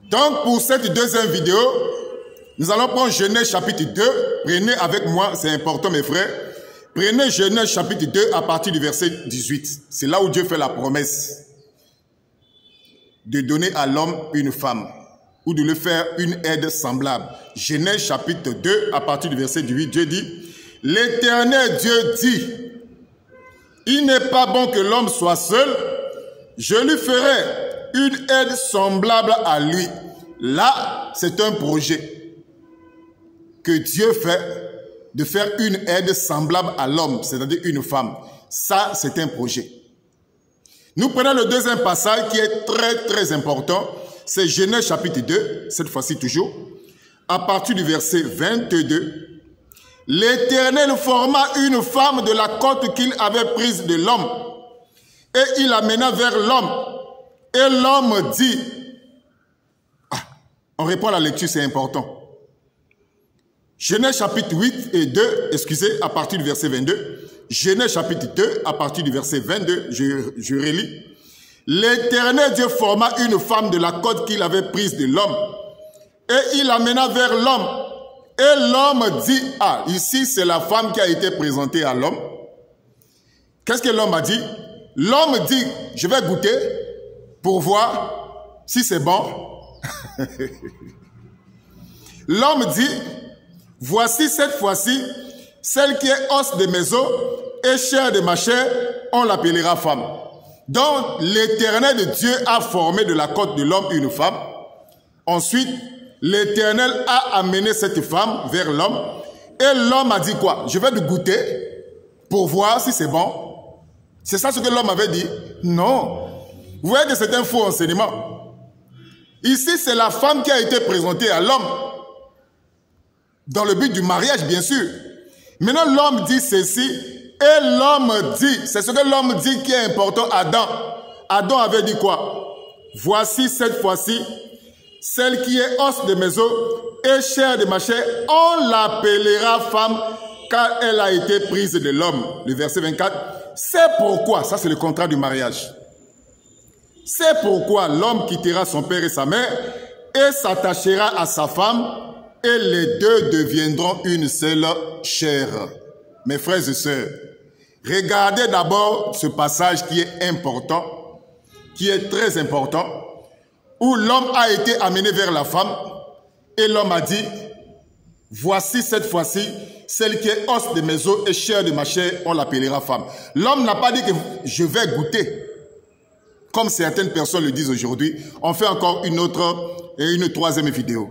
Donc, pour cette deuxième vidéo, nous allons prendre Genèse chapitre 2. Prenez avec moi, c'est important mes frères. Prenez Genèse chapitre 2 à partir du verset 18. C'est là où Dieu fait la promesse de donner à l'homme une femme ou de lui faire une aide semblable. Genèse chapitre 2 à partir du verset 18, Dieu dit, « L'Éternel Dieu dit, il n'est pas bon que l'homme soit seul, je lui ferai une aide semblable à lui. » Là, c'est un projet que Dieu fait, de faire une aide semblable à l'homme, c'est-à-dire une femme. Ça, c'est un projet. Nous prenons le deuxième passage qui est très important. C'est Genèse chapitre 2, cette fois-ci toujours. À partir du verset 22. L'Éternel forma une femme de la côte qu'il avait prise de l'homme. Et il l'amena vers l'homme. Et l'homme dit... on reprend la lecture, c'est important. Genèse chapitre 8 et 2, excusez, à partir du verset 22. Genèse chapitre 2, à partir du verset 22, je relis. L'Éternel Dieu forma une femme de la côte qu'il avait prise de l'homme. Et il l'amena vers l'homme. Et l'homme dit, ici c'est la femme qui a été présentée à l'homme. Qu'est-ce que l'homme a dit? L'homme dit, je vais goûter pour voir si c'est bon. L'homme dit, voici cette fois-ci, celle qui est os de mes os et chair de ma chair, on l'appellera femme. Donc, l'Éternel de Dieu a formé de la côte de l'homme une femme. Ensuite, l'Éternel a amené cette femme vers l'homme. Et l'homme a dit quoi? Je vais te goûter pour voir si c'est bon. C'est ça ce que l'homme avait dit? Non. Vous voyez que c'est un faux enseignement. Ici, c'est la femme qui a été présentée à l'homme. Dans le but du mariage, bien sûr. Maintenant, l'homme dit ceci. Et l'homme dit, c'est ce que l'homme dit qui est important, Adam. Adam avait dit quoi? Voici cette fois-ci, celle qui est os de mes os et chair de ma chair, on l'appellera femme car elle a été prise de l'homme. Le verset 24, c'est pourquoi, ça c'est le contrat du mariage. C'est pourquoi l'homme quittera son père et sa mère et s'attachera à sa femme et les deux deviendront une seule chair. Mes frères et sœurs, regardez d'abord ce passage qui est important, qui est très important, où l'homme a été amené vers la femme et l'homme a dit, voici cette fois-ci, celle qui est os de mes os et chair de ma chair, on l'appellera femme. L'homme n'a pas dit que je vais goûter, comme certaines personnes le disent aujourd'hui. On fait encore une autre et une troisième vidéo.